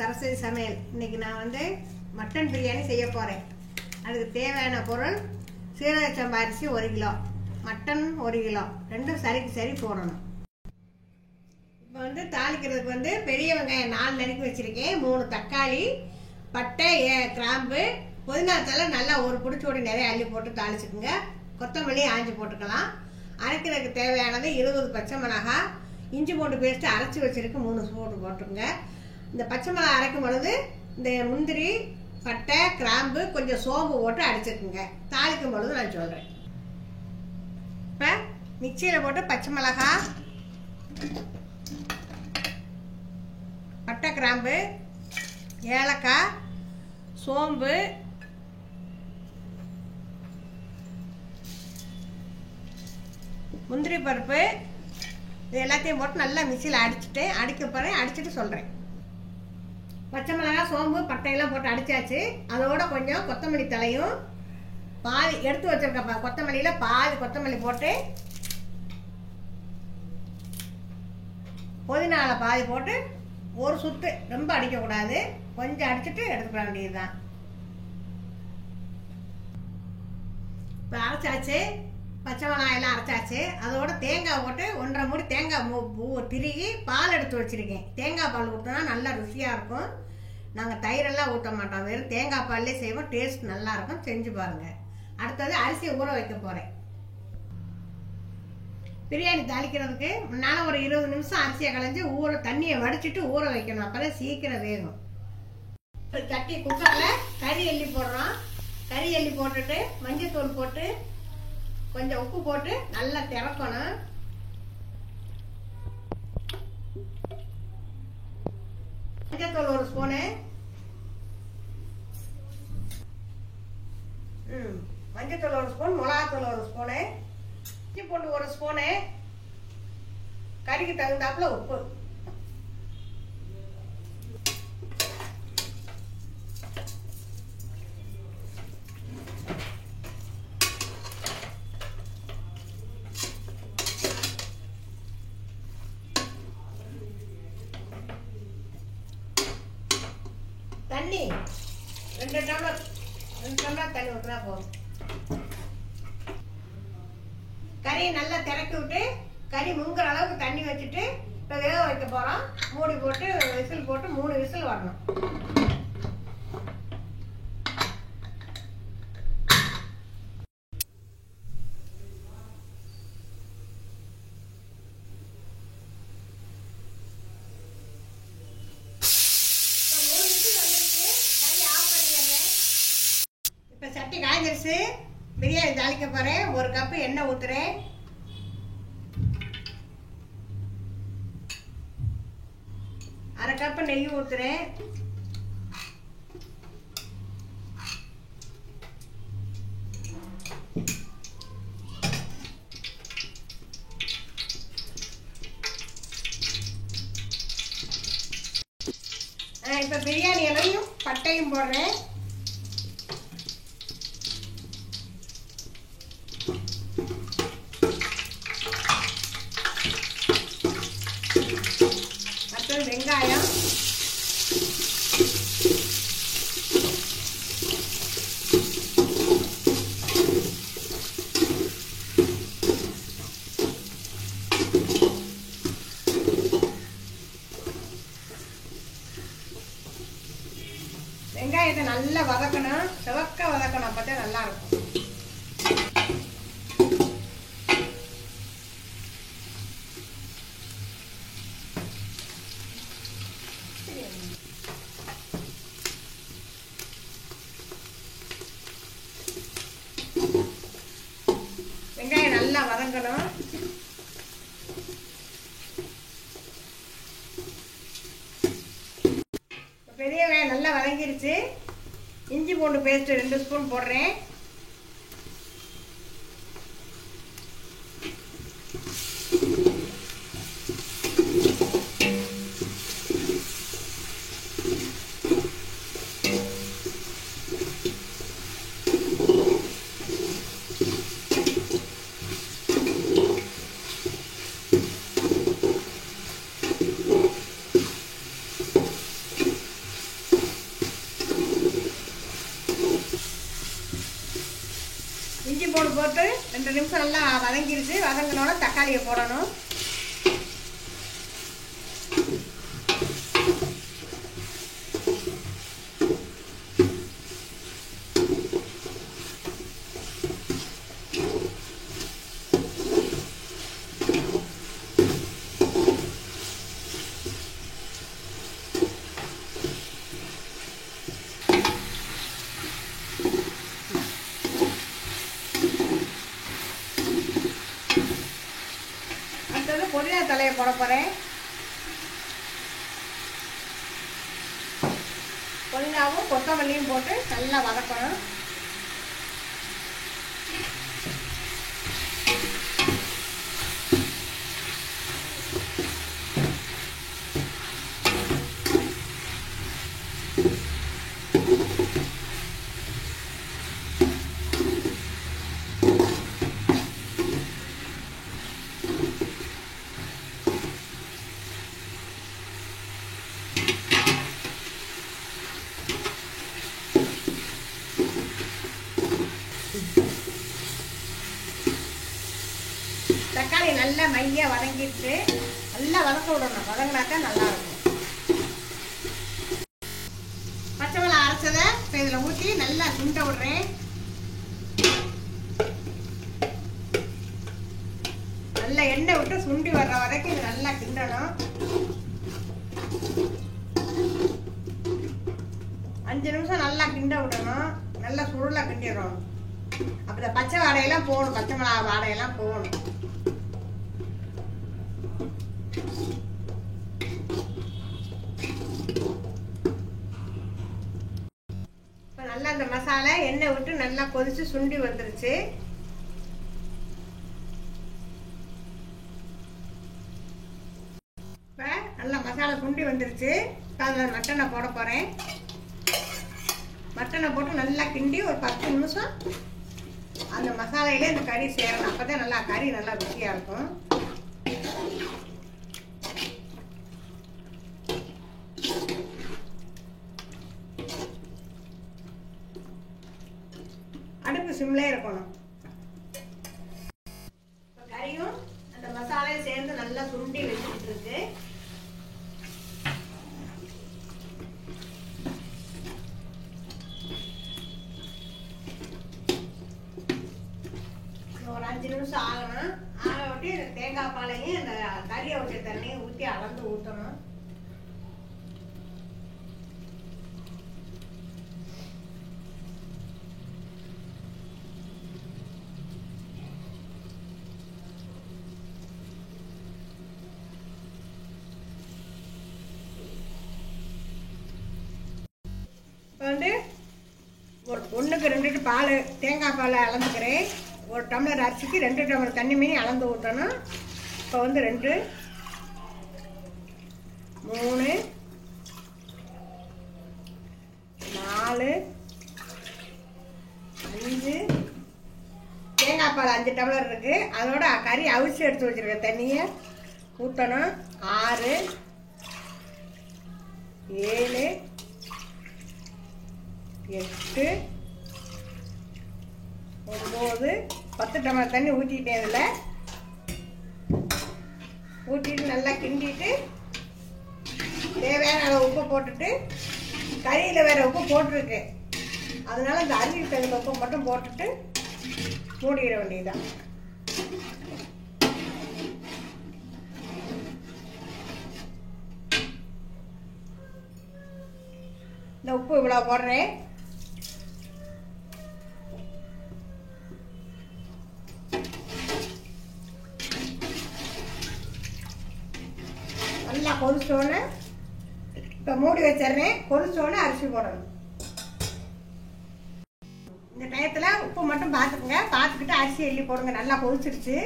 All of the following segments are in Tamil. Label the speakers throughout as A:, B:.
A: சரஸ்வதி சமையல். இன்றைக்கி நான் வந்து மட்டன் பிரியாணி செய்ய போகிறேன். அதுக்கு தேவையான பொருள் சீரக சம்பா அரிசி 1 கிலோ, மட்டன் 1 கிலோ, ரெண்டும் சரிக்கு சரி போடணும். இப்போ வந்து தாளிக்கிறதுக்கு வந்து பெரிய வெங்காயம் 4 நறுக்கி வச்சுருக்கேன், 3 தக்காளி, பட்டை, கிராம்பு, புதினா தழை நல்லா ஒரு பிடிச்சோடி நிறைய அள்ளி போட்டு தாளிச்சுக்குங்க. கொத்தமல்லி ஆஞ்சி போட்டுக்கலாம். அரைக்கிறதுக்கு தேவையானது 20 பச்சை மிளகாய், இஞ்சி பூண்டு பேஸ்ட்டு அரைச்சி வச்சுருக்கு 3 ஸ்பூன் போட்டுருங்க. இந்த பச்சை மிளகாய் அரைக்கும் பொழுது இந்த முந்திரி, பட்டை, கிராம்பு, கொஞ்சம் சோம்பு போட்டு அடிச்சுக்குங்க. தாளிக்கும் பொழுது நான் சொல்கிறேன். இப்போ மிக்சியில் போட்டு பச்சை மிளகாய், பட்டை, கிராம்பு, ஏலக்காய், சோம்பு, முந்திரி பருப்பு, இது எல்லாத்தையும் போட்டு நல்லா மிக்சியில் அடிக்க போகிறேன். அடிச்சுட்டு சொல்கிறேன். பச்சை மிளகாய், சோம்பு, பட்டையெல்லாம் போட்டு அடித்தாச்சு. அதோட கொஞ்சம் கொத்தமல்லி தலையும் பாதி எடுத்து வச்சுருக்கப்பா. கொத்தமல்லியில் பாதி கொத்தமல்லி போட்டு, புதினாவில் பாதி போட்டு ஒரு சுத்து, ரொம்ப அடிக்கக்கூடாது, கொஞ்சம் அடிச்சுட்டு எடுத்துக்க வேண்டியது தான். இப்போ அரைச்சாச்சு, பச்சை மிளகாயெல்லாம் அரைச்சாச்சு. அதோட தேங்காய் போட்டு 1.5 மூடி தேங்காய் திருகி பால் எடுத்து வச்சுருக்கேன். தேங்காய் பால் ஊற்றினா நல்லா ருசியாக இருக்கும். நாங்கள் தயிரெல்லாம் ஊற்ற மாட்டோம், வெறும் தேங்காய் பால்லே செய்வோம். டேஸ்ட் நல்லாயிருக்கும், செஞ்சு பாருங்கள். அடுத்தது அரிசியை ஊற வைக்க போகிறேன். பிரியாணி தாளிக்கிறதுக்கு முன்னால் ஒரு 20 நிமிஷம் அரிசியை களைஞ்சி தண்ணியை வடிச்சிட்டு ஊற வைக்கணும். அப்போ தான் சீக்கிரம் வேகும். சட்டி குக்கரில் கறி எள்ளி போடுறோம். கறி எள்ளி போட்டுட்டு மஞ்சத்தூள் போட்டு கொஞ்சம் உப்பு போட்டு நல்லா திறக்கணும். மஞ்சத்தூள் 1 ஸ்பூனு, மஞ்சத்தூள் 1 ஸ்பூன், மிளகாத்தூள் 1 ஸ்பூனு, இஞ்சி பூண்டு 1 ஸ்பூனு, கறிக்கு தகுந்தாப்புல உப்பு. தண்ணி 2 டம்ளர் தண்ணி ஊற்றினா போதும். கறியை நல்லா திறக்கி விட்டு கறி முங்குற அளவுக்கு தண்ணி வச்சுட்டு இப்போ வேக வைக்க போகிறோம். மூடி போட்டு விசில் போட்டு 3 விசில் வரணும். இப்போ சட்டி காய்ஞ்சிருச்சு. பிரியாணி தாளிக்க போகிறேன். 1 கப்பு எண்ணெய் ஊற்றுறேன். அரை கப்பு நெய் ஊற்றுறேன். இப்போ பிரியாணி இலையும் பட்டையும் போடுறேன். அடுத்தது வெங்காயம், வெங்காயத்தை நல்லா வதக்கணும், செவக்க வதக்கணும். அப்பதான் நல்லா இருக்கும். வெங்காயம் நல்லா வதங்கணும். பெரிய வெங்காயம் நல்லா வதங்கிருச்சு. இஞ்சி பூண்டு பேஸ்ட் 2 ஸ்பூன் போடுறேன். 2 நிமிஷம் நல்லா வதங்கிருச்சு. வதங்கினோட தக்காளியை போடணும். புதினா தலையை போட போகிறேன். புதினாவும் கொத்தமல்லியும் போட்டு நல்லா வதக்கணும். தக்காளி நல்லா மையா வதங்கிட்டு நல்லா வதக்க விடணும். வதங்கினாக்கா நல்லா இருக்கும். பச்சை மிளகாய் அரைச்சதை இப்போ இதில் ஊற்றி நல்லா சுண்ட விடுறேன். நல்லா எண்ணெய் விட்டு சுண்டி வர்ற வரைக்கும் இது நல்லா கிண்டணும். 5 நிமிஷம் நல்லா கிண்ட விடணும். நல்லா சுருளை கிண்டிடணும். அப்புறம் பச்சை வாடையெல்லாம் போகணும். பச்சை மிளகாய் வாடையெல்லாம் போகணும். இப்போ நல்லா இந்த மசாலா எண்ணெய் விட்டு நல்லா கொதிச்சு சுண்டி வந்துருச்சு. இப்போ நல்லா மசாலா சுண்டி வந்துருச்சு. இப்போ அதில் மட்டனை போட போகிறேன். மட்டனை போட்டு நல்லா கிண்டி ஒரு 10 நிமிஷம் அந்த மசாலையிலே இந்த கறி சேரணும். அப்போ தான் நல்லா கறி நல்லா ருசியாக இருக்கும். அடுப்பு சிம்லே இருக்கணும். கறியும் அந்த மசாலையும் சேர்ந்து நல்லா சுண்டி வச்சுட்டு இருக்கு. ஒரு 5 நிமிஷம் ஆகணும். ஆக விட்டு தேங்காய் பாலையும் இந்த கறியை வச்ச தண்ணியும் ஊற்றி அளந்து ஊற்றணும். இப்போ வந்து ஒரு 1க்கு 2 பால் தேங்காய் பால் அளந்துக்கிறேன். ஒரு டம்ளர் அரிசிக்கு 2 டம்ளர் தண்ணி மீறி அளந்து ஊற்றணும். இப்போ வந்து 2, 3, 4, 5 தேங்காய் பால் 5 டம்ளர் இருக்கு. அதோட கறி அவிச்சு எடுத்து வச்சிருக்க தண்ணியை ஊற்றணும். 6, 7, 8, 9, 10 டம்ளர் தண்ணி ஊற்றிட்டேன். இதில் ஊற்றிட்டு நல்லா கிண்டிட்டு தேவையான அளவு உப்பு போட்டுட்டு, கறியில் வேறு உப்பு போட்டிருக்கு, அதனால இந்த அரிசி தகுந்த உப்பு மட்டும் போட்டுட்டு மூடிட வேண்டியதுதான். இந்த உப்பு இவ்வளோ போடுறேன். நல்லா கொதிச்சோன்னு இப்போ மூடி வச்சிடுறேன். கொதிச்சோன்னு அரிசி போடணும். இந்த டயத்தில் உப்பு மட்டும் பார்த்துக்குங்க. பார்த்துக்கிட்டு அரிசி எள்ளி போடுங்க. நல்லா கொதிச்சிருச்சு.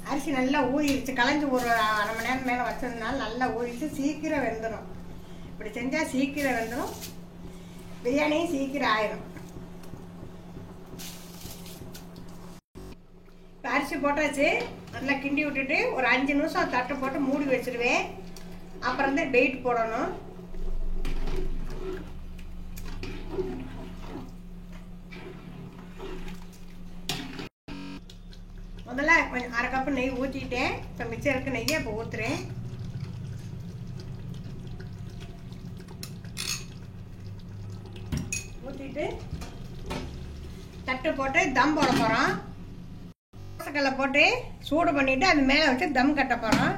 A: அரிசி நல்லா ஊறிடுச்சு. கலைஞ்சி ஒரு 1/2 மணி நேரம் மேலே வச்சதுனால நல்லா ஊறிடுச்சு. சீக்கிரம் வெந்துடும். இப்படி செஞ்சால் சீக்கிரம் வெந்துடும். பிரியாணியும் சீக்கிரம் ஆயிடும். இப்போ அரிசி போட்டாச்சு. நல்லா கிண்டி விட்டுட்டு ஒரு 5 நிமிஷம் தட்டை போட்டு மூடி வச்சிருவேன். அப்புறம் வந்து வெயிட் போடணும். முதல்ல கொஞ்சம் 1/2 கப்பு நெய் ஊற்றிட்டேன். இப்போ மிச்சம் இருக்க நெய்யை இப்போ ஊற்றுறேன். ஊற்றிட்டு தட்டு போட்டு தம் போட போகிறோம். தோசைக்கல்லை போட்டு சூடு பண்ணிவிட்டு அது மேலே வச்சு தம் கட்ட போகிறோம்.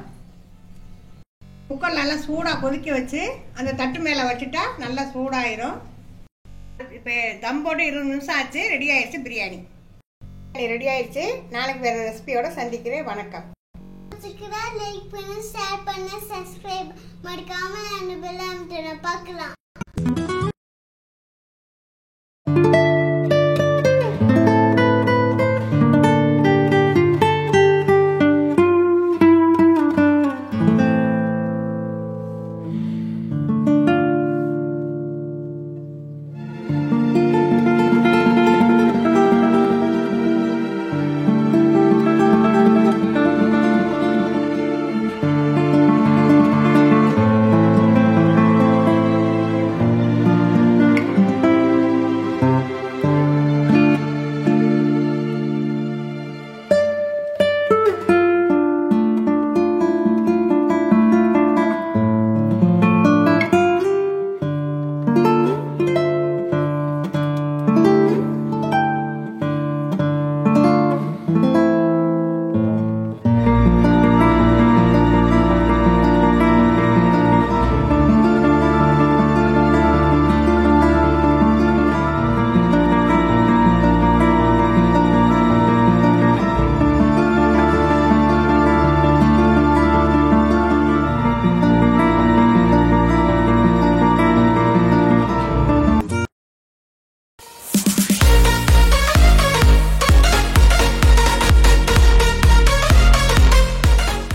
A: குக்கர் நல்லா சூடாக கொதிக்க வச்சு அந்த தட்டு மேலே வச்சுட்டா நல்லா சூடாயிரும். இப்போ தம் போட்டு 20 நிமிஷம் ஆச்சு. ரெடி ஆயிடுச்சு பிரியாணி. ரெடி ஆயிடுச்சு. நாளைக்கு வேறு ரெசிபியோட சந்திக்கிறேன். வணக்கம்.
B: லைக் பண்ணு, ஷேர் பண்ணு, சப்ஸ்கிரைப் மறக்காம அந்த பெல் ஐகானை பார்க்கலாம்.